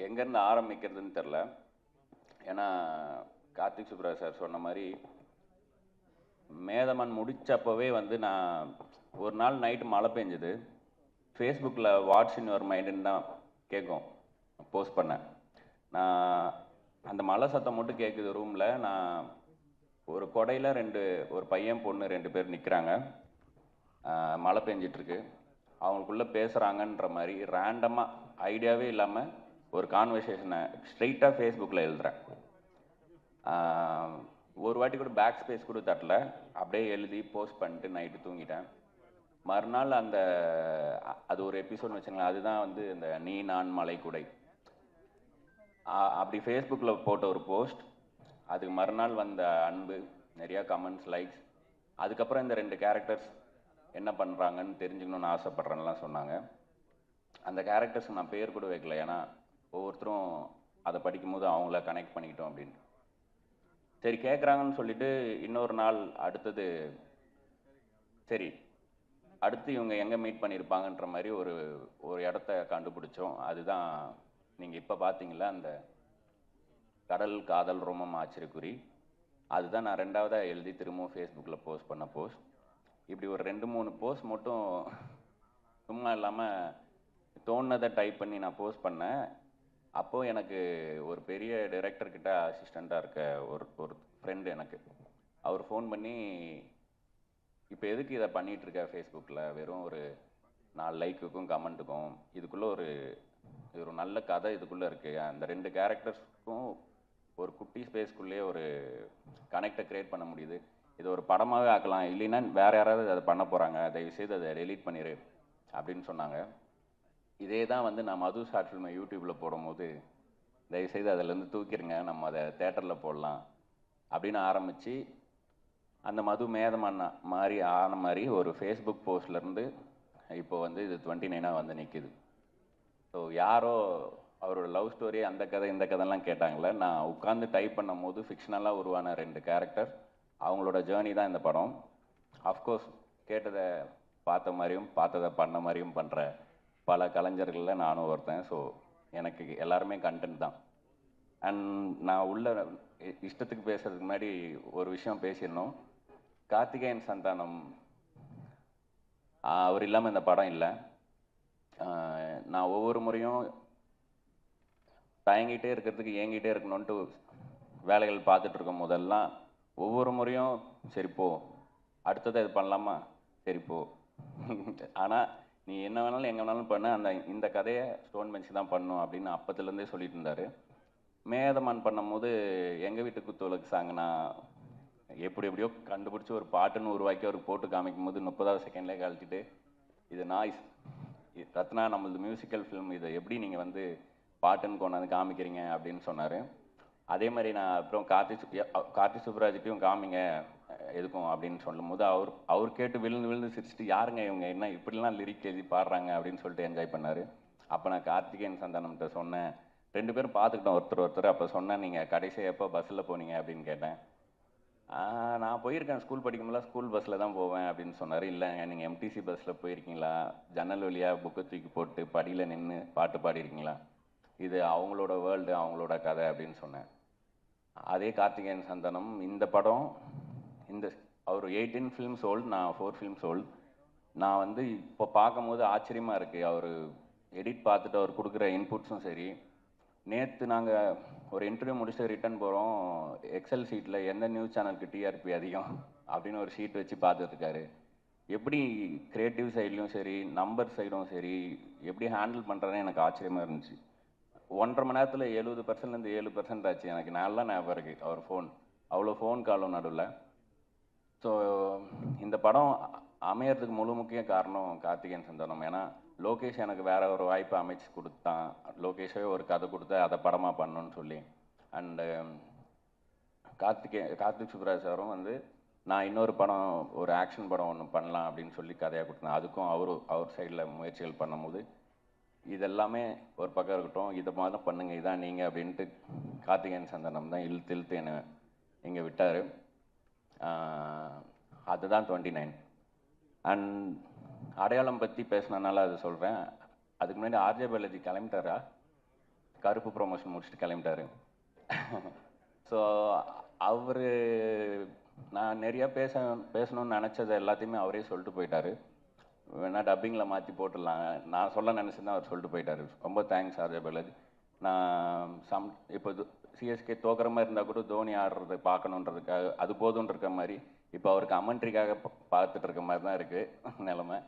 எங்கேருந்து ஆரம்பிக்கிறதுன்னு தெரில. ஏன்னா கார்த்திக் சுப்ராஜ் சார் சொன்ன மாதிரி மேதமன் முடிச்சப்பவே வந்து நான் ஒரு நாள் நைட்டு மழை பெஞ்சுது. ஃபேஸ்புக்கில் வாட்ஸ் இன் யுவர் மைண்டுன்னு தான் கேட்கும், போஸ்ட் பண்ணேன். நான் அந்த மழை சத்தம் மட்டும் கேட்குது ரூமில். நான் ஒரு கொடையில் ஒரு பையன் பொண்ணு 2 பேர் நிற்கிறாங்க. மழை பெஞ்சிட்ருக்கு. அவங்களுக்குள்ளே பேசுகிறாங்கன்ற மாதிரி ரேண்டமாக ஐடியாவே இல்லாமல் ஒரு கான்வர்சேஷனை ஸ்ட்ரெயிட்டாக ஃபேஸ்புக்கில் எழுதுகிறேன். ஒரு வாட்டி கூட பேக் ஸ்பேஸ் கூட தட்டல, அப்படியே எழுதி போஸ்ட் பண்ணிட்டு நைட்டு தூங்கிட்டேன். மறுநாள் அது ஒரு எபிசோட் வச்சுங்களேன், அதுதான் வந்து இந்த நீ நான் மலை குடை. அப்படி ஃபேஸ்புக்கில் போட்ட ஒரு போஸ்ட், அதுக்கு மறுநாள் வந்த அன்பு, நிறையா கமெண்ட்ஸ், லைக்ஸ். அதுக்கப்புறம் இந்த 2 கேரக்டர்ஸ் என்ன பண்ணுறாங்கன்னு தெரிஞ்சுக்கணுன்னு ஆசைப்பட்றேன்லாம் சொன்னாங்க. அந்த கேரக்டர்ஸ் நான் பேர் கூட வைக்கல, ஏன்னா ஒவ்வொருத்தரும் அதை படிக்கும்போது அவங்கள கனெக்ட் பண்ணிக்கிட்டோம் அப்படின்னு. சரி கேட்குறாங்கன்னு சொல்லிட்டு இன்னொரு நாள் அடுத்தது சரி அடுத்து இவங்க எங்கே மீட் பண்ணியிருப்பாங்கன்ற மாதிரி ஒரு இடத்த கண்டுபிடிச்சோம். அதுதான் நீங்கள் இப்போ பார்த்தீங்களா, அந்த கடல் காதல் ரோமம் ஆச்சரியக்குறி. அதுதான் நான் 2வதாக எழுதி திரும்பவும் ஃபேஸ்புக்கில் போஸ்ட் பண்ண போஸ்ட். இப்படி ஒரு 2-3 போஸ்ட் மட்டும் சும்மா இல்லாமல் தோணுனதை டைப் பண்ணி நான் போஸ்ட் பண்ணேன். அப்போது எனக்கு ஒரு பெரிய டைரக்டர்கிட்ட அசிஸ்டண்ட்டாக இருக்க ஒரு ஃப்ரெண்டு எனக்கு, அவர் ஃபோன் பண்ணி, இப்போ எதுக்கு இதை பண்ணிகிட்ருக்க ஃபேஸ்புக்கில், வெறும் ஒரு 4 லைக்குக்கும் கமெண்ட்டுக்கும், இதுக்குள்ளே ஒரு நல்ல கதை இதுக்குள்ளே இருக்குது, அந்த 2 கேரக்டர்ஸ்க்கும் ஒரு குட்டி ஸ்பேஸ்க்குள்ளேயே ஒரு கனெக்டை க்ரியேட் பண்ண முடியுது, இது ஒரு படமாகவே ஆக்கலாம், இல்லைன்னா வேறு யாராவது அதை பண்ண போகிறாங்க, தயவுசெய்து அதை டெலீட் பண்ணிடு அப்படின்னு சொன்னாங்க. இதே தான் வந்து நான் மது ஷார்ட் ஃபில்மை யூடியூப்பில் போடும்போது, தயவுசெய்து அதிலேருந்து தூக்கிடுங்க, நம்ம அதை தேட்டரில் போடலாம் அப்படின்னு ஆரம்பித்து, அந்த மது மேதமான மாதிரி ஆன மாதிரி ஒரு ஃபேஸ்புக் போஸ்ட்லேருந்து இப்போ வந்து இது 29 வந்து நிற்கிது. ஸோ யாரோ அவரோட லவ் ஸ்டோரி அந்த கதை இந்த கதைலாம் கேட்டாங்களே, நான் உட்காந்து டைப் பண்ணும் போது ஃபிக்ஷனலாக உருவான 2 கேரக்டர், அவங்களோட ஜேர்னி தான் இந்த படம். அஃப்கோர்ஸ் கேட்டதை பார்த்த மாதிரியும் பார்த்ததை பண்ண மாதிரியும் பண்ணுற பல கலைஞர்களில் நானும் ஒருத்தன். ஸோ எனக்கு எல்லாருமே கண்டென்ட் தான். அண்ட் நான் உள்ள இஷ்டத்துக்கு பேசுறதுக்கு முன்னாடி ஒரு விஷயம் பேசிடணும். கார்த்திகேயன் சந்தானம் அவர் இல்லாமல் இந்த படம் இல்லை. நான் ஒவ்வொரு முறையும் தயங்கிட்டே இருக்கிறதுக்கு ஏங்கிட்டே இருக்கணுன்ட்டு வேலைகள் பார்த்துட்டு இருக்கும் போதெல்லாம் ஒவ்வொரு முறையும் சரிப்போ அடுத்ததை இது பண்ணலாமா, சரிப்போ ஆனால் நீ என்ன வேணாலும் எங்கே வேணாலும் பண்ண, இந்த கதையை ஸ்டோன் பெஞ்ச் தான் பண்ணும் அப்படின்னு அப்பத்துலேருந்தே சொல்லிட்டு இருந்தார். மேதமான் பண்ணும்போது எங்கள் வீட்டு குத்துவிளக்கு சாங் நான் எப்படியோ கண்டுபிடிச்சி ஒரு பாட்டுன்னு உருவாக்கி அவருக்கு போட்டு காமிக்கும் போது 30வது செகண்ட்லேயே கழிச்சிட்டு, இது நாய்ஸ் ரத்னா, நம்மளது மியூசிக்கல் ஃபிலிம், இதை எப்படி நீங்கள் வந்து பாட்டுன்னு கொண்டாந்து காமிக்கிறீங்க அப்படின்னு சொன்னார். அதே மாதிரி நான் அப்புறம் கார்த்திக் சுப்ராஜ்கிட்டையும் காமிங்க எதுக்கும் அப்படின்னு சொல்லும் போது அவர் கேட்டு விழுந்து சிரிச்சுட்டு, யாருங்க இவங்க என்ன இப்படிலாம் லிரிக் எழுதி பாடுறாங்க அப்படின்னு சொல்லிட்டு என்ஜாய் பண்ணார். அப்போ நான் கார்த்திகேயன் சந்தானம்கிட்ட சொன்னேன், 2 பேரும் பார்த்துக்கிட்டோம் ஒருத்தர். அப்போ சொன்னேன், நீங்கள் கடைசியாக எப்போ பஸ்ஸில் போனீங்க அப்படின்னு கேட்டேன். நான் போயிருக்கேன், ஸ்கூல் படிக்கும்போது ஸ்கூல் பஸ்ஸில் தான் போவேன் அப்படின்னு சொன்னார். இல்லைங்க, நீங்கள் எம்டிசி பஸ்ஸில் போயிருக்கீங்களா, ஜன்னல் வழியாக புக்கை தூக்கி போட்டு படியில் நின்று பாட்டு பாடிருக்கீங்களா, இது அவங்களோட வேர்ல்டு, அவங்களோட கதை அப்படின்னு சொன்னேன். அதே கார்த்திகேயன் சந்தானம் இந்த படம், அவர் 18 ஃபிலிம்ஸ் ஓல்டு, நான் 4 ஃபிலிம்ஸ் ஓல்டு. நான் வந்து இப்போ பார்க்கும்போது ஆச்சரியமாக இருக்குது. அவர் எடிட் பார்த்துட்டு அவர் கொடுக்குற இன்புட்ஸும் சரி. நேற்று நாங்கள் ஒரு இன்டர்வியூ முடிச்சுட்டு ரிட்டர்ன் போகிறோம், எக்ஸல் ஷீட்டில் எந்த நியூஸ் சேனலுக்கு டிஆர்பி அதிகம் அப்படின்னு ஒரு ஷீட் வச்சு பார்த்துட்ருக்காரு. எப்படி க்ரியேட்டிவ் சைட்லையும் சரி, நம்பர் சைடும் சரி, எப்படி ஹேண்டில் பண்ணுறதுன்னு எனக்கு ஆச்சரியமாக இருந்துச்சு. 1.5 மணி நேரத்தில் 70%லேருந்து 7% ஆச்சு. எனக்கு நல்லா ஞாபகம் இருக்குது அவர் ஃபோன், அவ்வளோ ஃபோன் காலும் நடுவில். ஸோ இந்த படம் அமையறதுக்கு முக்கிய காரணம் கார்த்திகேயன் சந்தானம். ஏன்னா லோகேஷ் எனக்கு வேற ஒரு வாய்ப்பு அமைச்சு கொடுத்தான், லோகேஷே ஒரு கதை கொடுத்து அதை படமாக பண்ணணும்னு சொல்லி. அண்டு கார்த்திக் சுப்ராஜ் சாரும் வந்து நான் இன்னொரு படம், ஒரு ஆக்ஷன் படம் ஒன்று பண்ணலாம் அப்படின்னு சொல்லி கதையாக கொடுத்தேன். அதுக்கும் அவர் சைடில் முயற்சிகள் பண்ணும்போது இதெல்லாமே ஒரு பக்கம் இருக்கட்டும், இதை மாதிரி தான் பண்ணுங்க, இதான் நீங்கள் அப்படின்ட்டு கார்த்திகேயன் சந்தானம் தான் இழுத்து என்னை இங்கே விட்டார். அதுதான் 29. அண்ட் அடையாளம் பற்றி பேசினனால அது சொல்கிறேன். அதுக்கு முன்னாடி ஆர்ஜே பாலாஜி கிளம்பிட்டாரா? கருப்பு ப்ரொமோஷன் முடிச்சுட்டு கிளம்பிட்டாரு. ஸோ அவர் நான் நிறையா பேசணும்னு நினச்சது எல்லாத்தையுமே அவரே சொல்லிட்டு போயிட்டார். வேணா டப்பிங்கில் மாற்றி போட்டுடலாங்க, நான் சொல்ல நினச்சிருந்தா அவர் சொல்லிட்டு போயிட்டார். ரொம்ப தேங்க்ஸ் ஆர்ஜே பாலாஜி. நான் இப்போ சிஎஸ்கே தோக்குற மாதிரி இருந்தால் கூட தோனி ஆடுறதை பார்க்கணுன்றதுக்காக அது போதும்னு இருக்க மாதிரி இப்போ அவர் கமெண்ட்ரிக்காக பார்த்துட்டு இருக்க மாதிரி தான் இருக்குது நிலமை.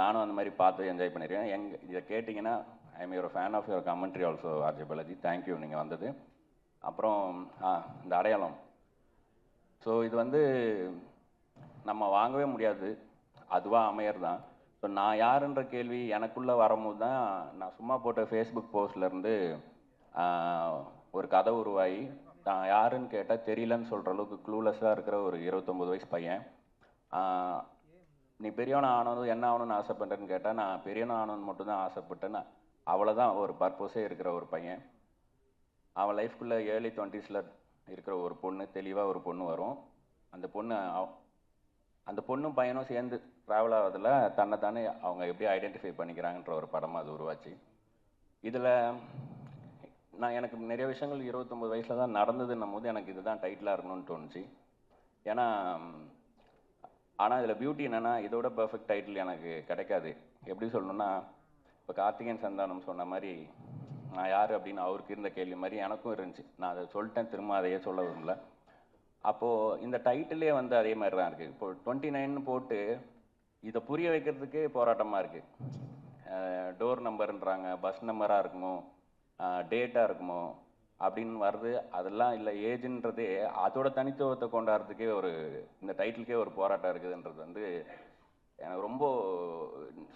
நானும் அந்த மாதிரி பார்த்து என்ஜாய் பண்ணியிருக்கேன். இதை கேட்டிங்கன்னா I am your fan of your commentary also RJ Balaji. Thank you நீங்கள் வந்தது. அப்புறம் இந்த அடையாளம், ஸோ இது வந்து நம்ம வாங்கவே முடியாது, அதுவாக அமையர் தான். ஸோ நான் யாருன்ற கேள்வி எனக்குள்ளே வரும்போது தான் நான் சும்மா போட்ட ஃபேஸ்புக் போஸ்ட்லேருந்து ஒரு கதை உருவாகி நான் யாருன்னு கேட்டால் தெரியலன்னு சொல்கிற அளவுக்கு க்ளூலெஸ்ஸாக இருக்கிற ஒரு 29 வயசு பையன். நீ பெரியவனை ஆனதும் என்ன ஆகணும்னு ஆசைப்பட்டேன்னு கேட்டால் நான் பெரியவனை ஆகணும்னு மட்டும்தான் ஆசைப்பட்டேன்னு அவ்வளோதான் ஒரு பர்பஸே இருக்கிற ஒரு பையன். அவன் லைஃப்குள்ளே ஏர்லி 20s இருக்கிற ஒரு பொண்ணு, தெளிவாக ஒரு பொண்ணு வரும். அந்த பொண்ணும் பையனும் சேர்ந்து ட்ராவல் ஆகிறதுல தன்னைத்தானே அவங்க எப்படி ஐடென்டிஃபை பண்ணிக்கிறாங்கன்ற ஒரு படமாக அது உருவாச்சு. இதில் எனக்கு நிறைய விஷயங்கள் 29 வயசில் தான் நடந்ததுன்னும் போது எனக்கு இதுதான் டைட்டிலாக இருக்கணும்னு தோணுச்சு. ஏன்னா ஆனால் இதில் பியூட்டி என்னென்னா இதோட பர்ஃபெக்ட் டைட்டில் எனக்கு கிடைக்காது. எப்படி சொல்லணும்னா, இப்போ கார்த்திகேயன் சந்தானம் சொன்ன மாதிரி நான் யார் அப்படின்னு அவருக்கு இருந்த கேள்வி மாதிரி எனக்கும் இருந்துச்சு. நான் அதை சொல்லிட்டேன், திரும்ப அதையே சொல்ல விரும்பல. அப்போது இந்த டைட்டிலே வந்து அதே மாதிரி தான் இருக்குது. இப்போ 29 போட்டு இதை புரிய வைக்கிறதுக்கே போராட்டமாக இருக்குது. டோர் நம்பருன்றாங்க, பஸ் நம்பராக இருக்குமோ, டேட்டாக இருக்குமோ அப்படின்னு வருது. அதெல்லாம் இல்லை, ஏஜ்ன்றதே அதோட தனித்துவத்தை கொண்டாடுறதுக்கே இந்த டைட்டிலுக்கே ஒரு போராட்டம் இருக்குதுன்றது வந்து எனக்கு ரொம்ப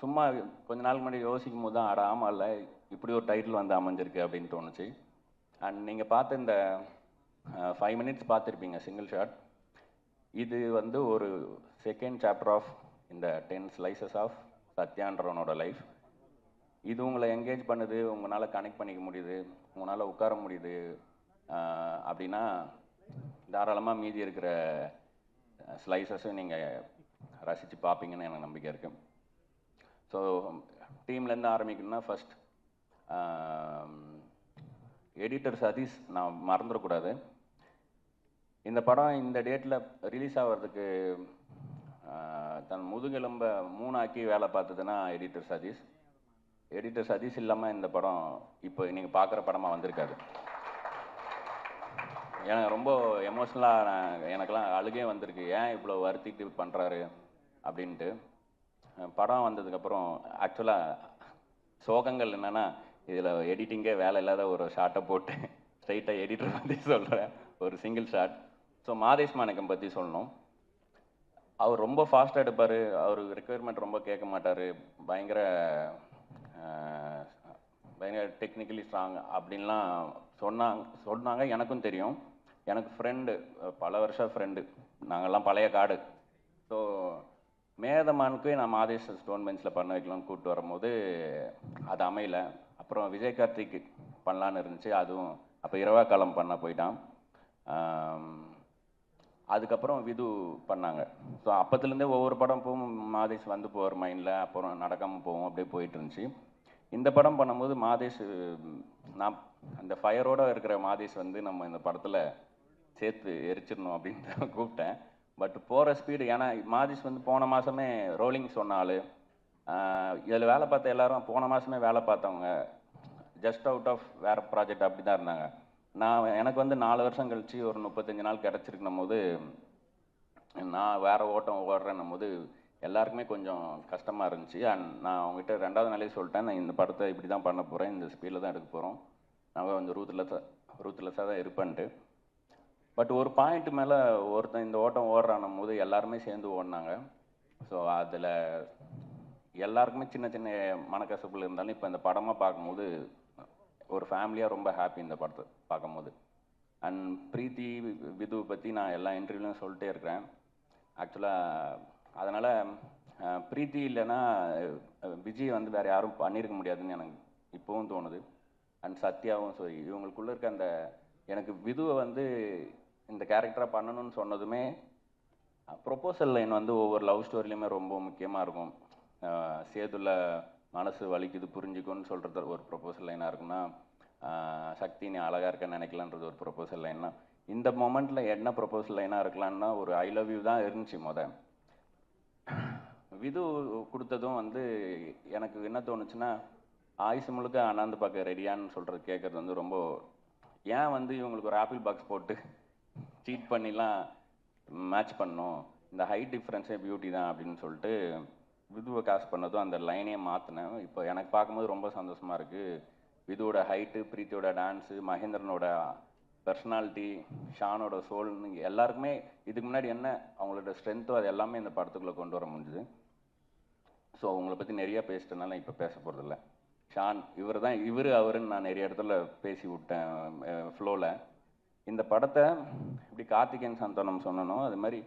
சும்மா கொஞ்ச நாள் முன்னாடி யோசிக்கும் போது தான் ஆமாம் இல்லை இப்படி ஒரு டைட்டில் வந்து அமைஞ்சிருக்கு அப்படின்னு தோணுச்சு. அண்ட் நீங்கள் பார்த்த இந்த 5 minutes பார்த்துருப்பீங்க சிங்கிள் ஷாட். இது வந்து ஒரு செகண்ட் சாப்டர் ஆஃப் இந்த 10 slices ஆஃப் சத்யான்றவனோட லைஃப். இது உங்களை என்கேஜ் பண்ணுது, உங்களால் கனெக்ட் பண்ணிக்க முடியுது, உங்களால் உட்கார முடியுது அப்படின்னா தாராளமாக மீதி இருக்கிற ஸ்லைசஸும் நீங்கள் ரசித்து பார்ப்பீங்கன்னு எனக்கு நம்பிக்கை இருக்குது. ஸோ டீம்லேருந்து ஆரம்பிக்கணும்னா ஃபஸ்ட் எடிட்டர் சதீஷ் நான் மறந்துடக்கூடாது. இந்த படம் இந்த டேட்டில் ரிலீஸ் ஆகிறதுக்கு தன் முதுகெலும்பை 3 ஆக்கி வேலை பார்த்ததுன்னா எடிட்டர் சதீஷ். எடிட்டர் சதீஷ் இல்லாமல் இந்த படம் இப்போ நீங்கள் பார்க்குற படமாக வந்திருக்காது. எனக்கு ரொம்ப எமோஷ்னலாக எனக்கெல்லாம் அழுகே வந்திருக்கு, ஏன் இவ்வளோ வருத்திட்டு பண்ணுறாரு அப்படின்ட்டு. படம் வந்ததுக்கப்புறம் ஆக்சுவலாக சோகங்கள் என்னென்னா, இதில் எடிட்டிங்கே வேலை இல்லாத ஒரு ஷார்ட்டை போட்டு ஸ்ட்ரைட்டாக எடிட்டர் பற்றி சொல்கிறேன், ஒரு சிங்கிள் ஷாட். ஸோ மாதேஷ் மாணிக்கம் பற்றி சொல்லணும். அவர் ரொம்ப ஃபாஸ்ட்டாக எடுப்பார், அவர் ரெக்குயர்மெண்ட் ரொம்ப கேட்க மாட்டார், பயங்கர டெக்னிக்கலி ஸ்ட்ராங் அப்படின்லாம் சொன்னாங்க. எனக்கும் தெரியும், எனக்கு ஃப்ரெண்டு, பல வருஷம் ஃப்ரெண்டு, நாங்கள்லாம் பழைய காடு. ஸோ மேதமானுக்கு நான் மாதேஷ் ஸ்டோன் பெஞ்சில் பண்ண வைக்கலாம்னு கூப்பிட்டு வரும்போது அது அமையல. அப்புறம் விஜய் கார்த்திக் பண்ணலான்னு இருந்துச்சு, அதுவும் அப்போ இரவா காலம் பண்ண போயிட்டான். அதுக்கப்புறம் விது பண்ணாங்க. ஸோ அப்போத்துலேருந்தே ஒவ்வொரு படம் போகும் மாதேஷ் வந்து போகிற மைண்டில், அப்புறம் நடக்காமல் போகும், அப்படியே போயிட்டு இருந்துச்சு. இந்த படம் பண்ணும்போது மாதேஷ், நான் அந்த ஃபயரோடு இருக்கிற மாதேஷ் வந்து நம்ம இந்த படத்தில் சேர்த்து எரிச்சிடணும் அப்படின்னு கூப்பிட்டேன். பட் போகிற ஸ்பீடு, ஏன்னா மாதேஷ் வந்து போன மாதமே ரோலிங் சொன்னாள். இதில் வேலை பார்த்த எல்லாரும் போன மாதமே வேலை பார்த்தவங்க, ஜஸ்ட் அவுட் ஆஃப் வேறு ப்ராஜெக்ட் அப்படி தான் இருந்தாங்க. எனக்கு வந்து 4 வருஷம் கழிச்சு ஒரு 35 நாள் கிடச்சிருக்கணும் போது நான் வேறு ஓட்டம் ஓடுறேன்னும் போது எல்லாருக்குமே கொஞ்சம் கஷ்டமாக இருந்துச்சு. அண்ட் நான் அவங்ககிட்ட 2வது நாளே சொல்லிட்டேன், நான் இந்த படத்தை இப்படி தான் பண்ண போகிறேன், இந்த ஸ்பீடில் தான் எடுக்க போகிறோம், நான் கொஞ்சம் ரூத்லெஸ்ஸாக தான் இருப்பேன்ட்டு. பட் ஒரு பாயிண்ட் மேலே ஒருத்தன் இந்த ஓட்டம் ஓடுறான்னும் போது எல்லாருமே சேர்ந்து ஓடினாங்க. ஸோ அதில் எல்லாருக்குமே சின்ன சின்ன மனக்கசப்புகள் இருந்தாலும் இப்போ இந்த படமாக பார்க்கும்போது ஒரு ஃபேமிலியாக ரொம்ப ஹாப்பி இந்த படத்தை பார்க்கும்போது. அண்ட் பிரீத்தி விது பற்றி நான் எல்லா இன்டர்வியூலையும் சொல்லிட்டே இருக்கிறேன். ஆக்சுவலாக அதனால் பிரீத்தி இல்லைன்னா விஜய் வந்து வேறு யாரும் பண்ணியிருக்க முடியாதுன்னு எனக்கு இப்போவும் தோணுது. அண்ட் சத்யாவும் சரி, இவங்களுக்குள்ளே இருக்க அந்த, எனக்கு விதுவை வந்து இந்த கேரக்டராக பண்ணணும்னு சொன்னதுமே ப்ரொப்போசல் லைன் வந்து ஒவ்வொரு லவ் ஸ்டோரிலையுமே ரொம்ப முக்கியமாக இருக்கும். சேதுல மனசு வலிக்குது புரிஞ்சுக்கும்னு சொல்கிறது ஒரு ப்ரொப்போசல் லைனாக இருக்குன்னா, சக்தி நீ அழகாக இருக்கன்னு நினைக்கலான்றது ஒரு ப்ரொபோசல் லைன்னா, இந்த மொமெண்ட்டில் என்ன ப்ரொபோசல் லைனாக இருக்கலான்னா ஒரு ஐ லவ் யூ தான் இருந்துச்சு விது கொடுத்ததும் வந்து எனக்கு என்ன தோணுச்சுன்னா, ஆயுசு முழுக்க அண்ணாந்து பார்க்க ரெடியான்னு சொல்கிறது கேட்குறது வந்து ரொம்ப, ஏன் வந்து இவங்களுக்கு ஒரு ஆப்பிள் பாக்ஸ் போட்டு சீட் பண்ணிலாம் மேட்ச் பண்ணணும், இந்த ஹைட் டிஃப்ரென்ஸே பியூட்டி தான் அப்படின்னு சொல்லிட்டு விதுவை காஸ்ட் பண்ணதும் அந்த லைனே மாற்றினேன். இப்போ எனக்கு பார்க்கும்போது ரொம்ப சந்தோஷமாக இருக்குது. விதுவோட ஹைட்டு, பிரீத்தியோட டான்ஸு, மகேந்திரனோட பர்சனாலிட்டி, ஷானோட சோல்னு எல்லாருக்குமே இதுக்கு முன்னாடி என்ன அவங்களோட ஸ்ட்ரென்த்தோ அது எல்லாமே இந்த படத்துக்குள்ளே கொண்டு வர முடிஞ்சுது. ஸோ அவங்கள பற்றி நிறையா பேசிட்டனால இப்போ பேச போகிறதில்ல. ஷான் இவர் அவருன்னு நான் நிறைய இடத்துல பேசி விட்டேன் ஃப்ளோவில். இந்த படத்தை இப்படி கார்த்திகேயன் சந்தானம் சொன்னனும் அது மாதிரி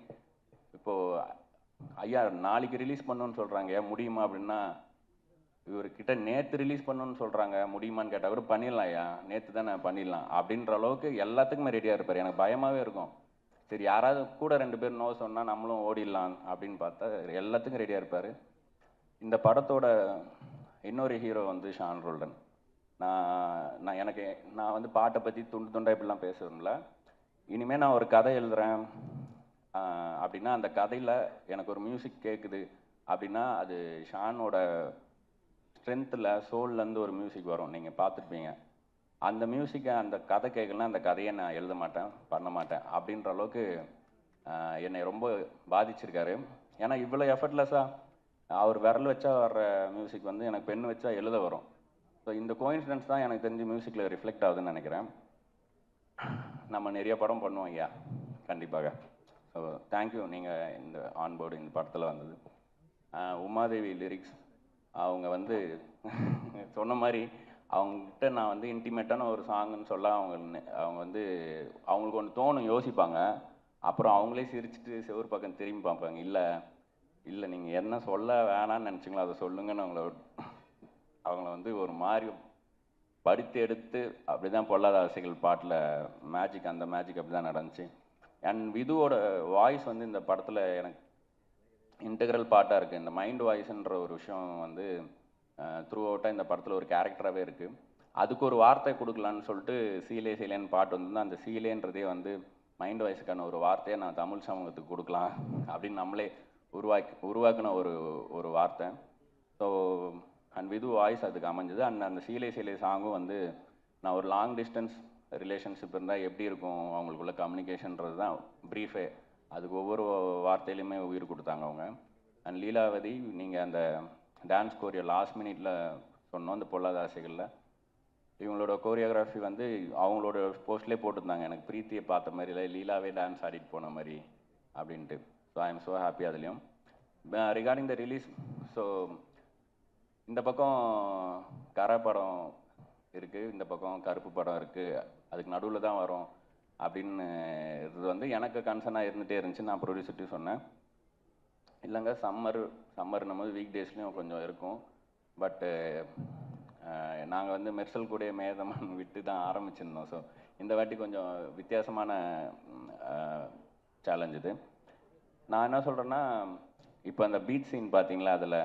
இப்போது ஐயா நாளைக்கு ரிலீஸ் பண்ணணும்னு சொல்கிறாங்க, முடியுமா அப்படின்னா, இவர்கிட்ட நேற்று ரிலீஸ் பண்ணணும்னு சொல்கிறாங்க, முடியுமான்னு கேட்டால் கூட பண்ணிடலாம் ஐயா, நேற்று தானே பண்ணிடலாம் அப்படின்ற அளவுக்கு எல்லாத்துக்குமே ரெடியாக இருப்பார். எனக்கு பயமாகவே இருக்கும், சரி யாராவது கூட 2 பேர் நோ சொன்னால் நம்மளும் ஓடிடலாம் அப்படின்னு பார்த்தா எல்லாத்துக்கும் ரெடியாக இருப்பார். இந்த படத்தோட இன்னொரு ஹீரோ வந்து ஷான் ரோல்டன். நான் வந்து பாட்டை பற்றி துண்டு துண்டாக இப்படிலாம் பேசுகிறேன்ல, இனிமேல் நான் ஒரு கதை எழுதுகிறேன் அப்படின்னா அந்த கதையில் எனக்கு ஒரு மியூசிக் கேட்குது அப்படின்னா அது ஷானோட ஸ்ட்ரென்த்தில் சோல்லேருந்து ஒரு மியூசிக் வரும், நீங்கள் பார்த்துருப்பீங்க. அந்த மியூசிக்கை அந்த கதை கேட்கலன்னா அந்த கதையை நான் எழுத மாட்டேன், பண்ண மாட்டேன் அப்படின்ற அளவுக்கு என்னை ரொம்ப பாதிச்சிருக்காரு. ஏன்னா இவ்வளோ எஃபர்ட்லெஸ்ஸாக அவர் விரல் வச்சா வர்ற மியூசிக் வந்து எனக்கு பென் வச்சா எழுத வரும். ஸோ இந்த கோயின்சிடன்ஸ் தான் எனக்கு தெரிஞ்சு மியூசிக்கில் ரிஃப்ளெக்ட் ஆகுதுன்னு நினைக்கிறேன். நம்ம நிறைய படம் பண்ணுவோம் ஐயா, கண்டிப்பாக. ஸோ தேங்க்யூ நீங்கள் இந்த ஆன்போர்டு இந்த படத்தில் வந்தது. உமாதேவி லிரிக்ஸ் அவங்க வந்து சொன்ன மாதிரி அவங்ககிட்ட நான் வந்து இன்டிமேட்டான ஒரு சாங்குன்னு சொல்ல அவங்க வந்து அவங்களுக்கு ஒன்று தோணும், யோசிப்பாங்க, அப்புறம் அவங்களே சிரிச்சுட்டு செவ்வறு பக்கம் திரும்பி பார்ப்பாங்க. இல்லை நீங்கள் என்ன சொல்ல வேணான்னு நினச்சிங்களோ அதை சொல்லுங்கன்னு அவங்கள வந்து ஒரு மாதிரி படித்து எடுத்து அப்படி தான் பொல்லாத ஆசைகள் பாட்டில் மேஜிக், அந்த மேஜிக் அப்படி தான் நடந்துச்சு. அண்ட் விதுவோட வாய்ஸ் வந்து இந்த படத்தில் எனக்கு இன்டெக்ரல் பார்ட்டாக இருக்குது. இந்த மைண்ட் வாய்ஸ்ன்ற ஒரு விஷயம் வந்து த்ரூ அவுட்டாக இந்த படத்தில் ஒரு கேரக்டராகவே இருக்குது. அதுக்கு ஒரு வார்த்தை கொடுக்கலான்னு சொல்லிட்டு சீலே சீலேன்னு பாட்டு வந்து அந்த சீலேன்றதே வந்து மைண்ட் வாய்ஸுக்கான ஒரு வார்த்தையை நான் தமிழ் சமூகத்துக்கு கொடுக்கலாம் அப்படின்னு நம்மளே உருவாக்கின ஒரு வார்த்தை. ஸோ அண்ட் விது வாய்ஸ் அதுக்கு அமைஞ்சது. அண்ட் அந்த சீலை சீலை சாங்கும் வந்து நான் ஒரு லாங் டிஸ்டன்ஸ் ரிலேஷன்ஷிப் இருந்தால் எப்படி இருக்கும் அவங்களுக்குள்ள கம்யூனிகேஷன்றது தான் ப்ரீஃபே. அதுக்கு ஒவ்வொரு வார்த்தையிலையுமே உயிர் கொடுத்தாங்க அவங்க. அண்ட் லீலாவதி நீங்கள் அந்த டான்ஸ் கோரியோ லாஸ்ட் மினிட்ல சொன்னோம் அந்த பொல்லாத ஆசைகளில், இவங்களோட கோரியோகிராஃபி வந்து அவங்களோட போஸ்ட்லேயே போட்டிருந்தாங்க, எனக்கு பிரீத்தியை பார்த்த மாதிரி இல்லை, லீலாவே டான்ஸ் ஆடிட்டு போன மாதிரி அப்படின்ட்டு. So I am so happy. அதுலேயும் ரிகார்டிங் த ரிலீஸ், ஸோ இந்த பக்கம் கரை படம் இருக்குது, இந்த பக்கம் கருப்பு படம் இருக்குது, அதுக்கு நடுவில் தான் வரும் அப்படின்னு இது வந்து எனக்கு கன்சர்னாக இருந்துகிட்டே இருந்துச்சு. நான் ப்ரொடியூசர்ட்டையும் சொன்னேன், இல்லைங்க சம்மர்னும் போது வீக் டேஸ்லேயும் கொஞ்சம் இருக்கும், பட்டு நாங்கள் வந்து மெர்சல் கூட மேதமான் விட்டு தான் ஆரம்பிச்சிருந்தோம். ஸோ இந்த வாட்டி கொஞ்சம் வித்தியாசமான சேலஞ்ச் இது. நான் என்ன சொல்கிறேன்னா, இப்போ அந்த பீச் சீன் பார்த்தீங்களா, அதில்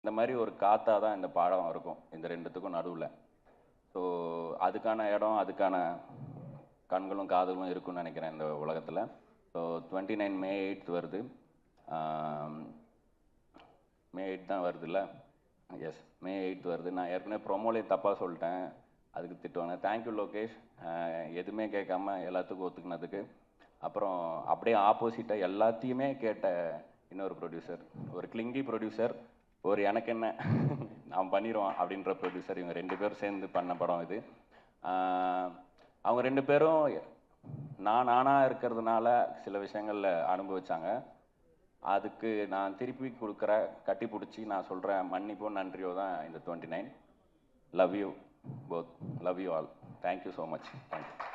இந்த மாதிரி ஒரு காற்றா தான் இந்த பாடம் இருக்கும் இந்த ரெண்டுத்துக்கும் நடுவில். ஸோ அதுக்கான இடம், அதுக்கான கண்களும் காதுகளும் இருக்குன்னு நினைக்கிறேன் இந்த உலகத்தில். ஸோ 29 May 8 வருது, May 8 தான் வருது இல்லை? எஸ், May 8 வருது. நான் ஏற்கனவே ப்ரொமோலே தப்பாக சொல்லிட்டேன், அதுக்கு திட்டுவாங்க. தேங்க்யூ லோகேஷ், எதுவுமே கேட்காம எல்லாத்துக்கும் ஒத்துக்குனதுக்கு. அப்புறம் அப்படியே ஆப்போசிட்டாக எல்லாத்தையுமே கேட்ட இன்னொரு ப்ரொடியூசர், ஒரு கிளிங்கி ப்ரொடியூசர், ஒரு எனக்கு என்ன நான் பண்ணிடுவான் அப்படின்ற ப்ரொடியூசர். இவங்க 2 பேரும் சேர்ந்து பண்ண படம் இது. அவங்க 2 பேரும் நானாக இருக்கிறதுனால சில விஷயங்களில் அனுபவிச்சாங்க. அதுக்கு நான் திருப்பி கொடுக்குற கட்டி பிடிச்சி நான் சொல்கிறேன் மன்னிப்போ நன்றியோ தான் இந்த 29. Love you both, love you all. Thank you so much. Thank you.